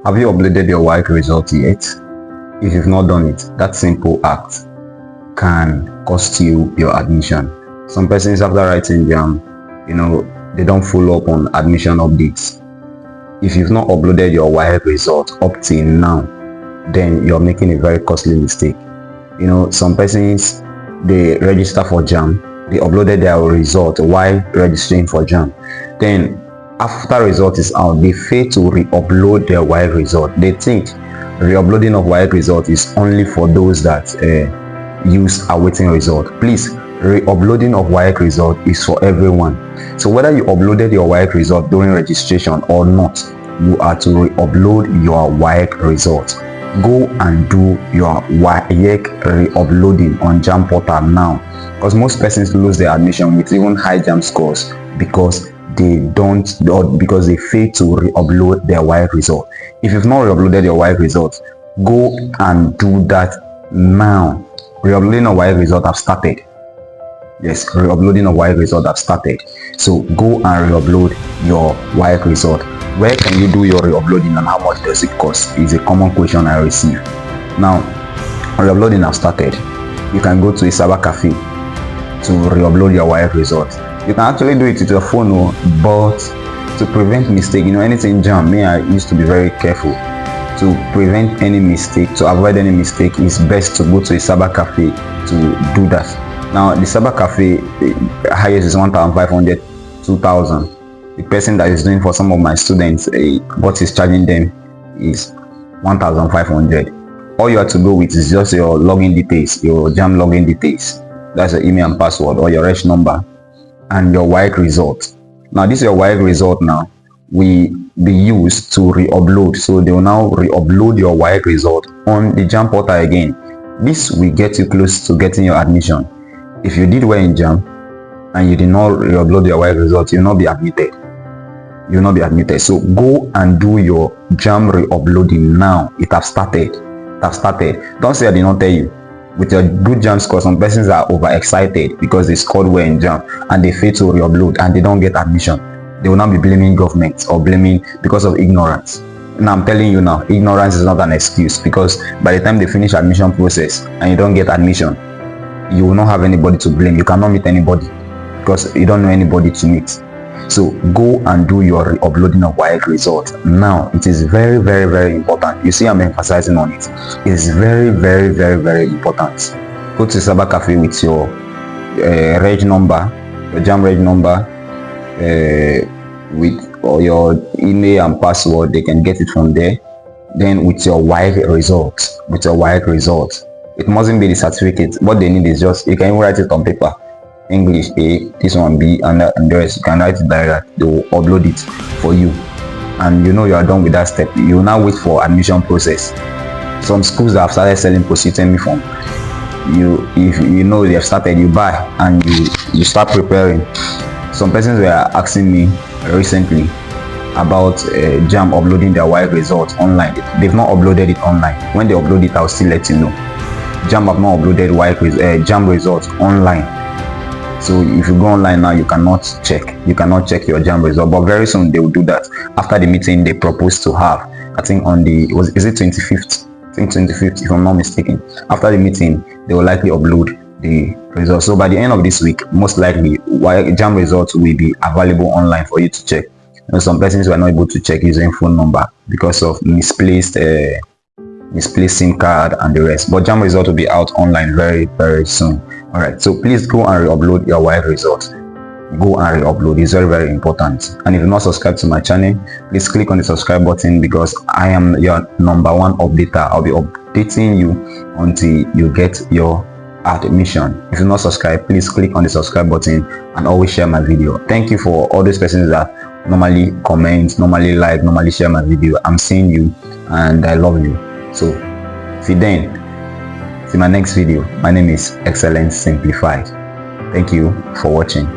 Have you uploaded your WAEC result yet? If you've not done it, that simple act can cost you your admission. Some persons, after writing JAMB, they don't follow up on admission updates. If you've not uploaded your WAEC result up till now, then you're making a very costly mistake. Some persons, they register for JAMB, they uploaded their result while registering for JAMB. Then after result is out, they fail to re-upload their WAEC result. They think re-uploading of WAEC result is only for those that use awaiting result. Please, re-uploading of WAEC result is for everyone. So whether you uploaded your WAEC result during registration or not, you are to re-upload your WAEC result. Go and do your WAEC re-uploading on JAMB portal now, because most persons lose their admission with even high JAMB scores because they fail to re-upload their WAEC result. If you've not re-uploaded your WAEC result, go and do that now. Re-uploading of WAEC result have started. Yes, re-uploading of WAEC result have started. So go and re-upload your WAEC result. Where can you do your re-uploading and how much does it cost? Is a common question I receive. Now, re-uploading have started. You can go to a cyber cafe to re-upload your WAEC result. You can actually do it with your phone, but to prevent mistake, anything JAMB, I used to be very careful. To prevent any mistake, to avoid any mistake, it's best to go to a cyber cafe to do that. Now, the cyber cafe, the highest is 1,500, 2,000. The person that is doing for some of my students, what is charging them is 1,500. All you have to go with is just your login details, your JAMB login details. That's your email and password or your reg number and your WAEC result. Now, this is your WAEC result now. We be used to re-upload. So they will now re-upload your WAEC result on the JAMB portal again. This will get you close to getting your admission. If you did well in JAMB and you did not re-upload your WAEC result, you will not be admitted. You will not be admitted. So go and do your JAMB re-uploading now. It has started. It has started. Don't say I did not tell you. With your good JAMB score, some persons are overexcited because they scored well in JAMB and they fail to re-upload and they don't get admission. They will not be blaming government or blaming because of ignorance. Now I'm telling you now, ignorance is not an excuse, because by the time they finish admission process and you don't get admission, you will not have anybody to blame. You cannot meet anybody because you don't know anybody to meet. So go and do your re-uploading of WAEC result now. It is very, very, very important. You see, I'm emphasizing on it. It is very, very, very, very important. Go to cyber cafe with your reg number, your JAMB reg number, with or your email and password. They can get it from there. Then with your WAEC result, it mustn't be the certificate. What they need is just, you can even write it on paper. English A, this one B, and the rest. You can write it like that. They will upload it for you, and you are done with that step. You will now wait for admission process. Some schools that have started selling post-UTME form, if they have started, you buy and you start preparing. Some persons were asking me recently about JAMB uploading their WAEC results online. They've not uploaded it online. When they upload it, I'll still let you know. JAMB have not uploaded JAMB results online. So if you go online now, you cannot check your JAMB result, but very soon they will do that. After the meeting they proposed to have, I think on the 25th? I think 25th, if I'm not mistaken. After the meeting, they will likely upload the results. So by the end of this week, most likely JAMB results will be available online for you to check. Some persons were not able to check using phone number because of misplaced SIM card and the rest, but JAMB result will be out online very, very soon. All right, so please go and re-upload your WAEC results. Go and re-upload. It's very, very important. And if you're not subscribed to my channel, please click on the subscribe button, because I am your #1 updater. I'll be updating you until you get your admission. If you're not subscribed, please click on the subscribe button and always share my video. Thank you for all those persons that normally comment, normally like, normally share my video. I'm seeing you and I love you. So see my next video. My name is Excellence Simplified. Thank you for watching.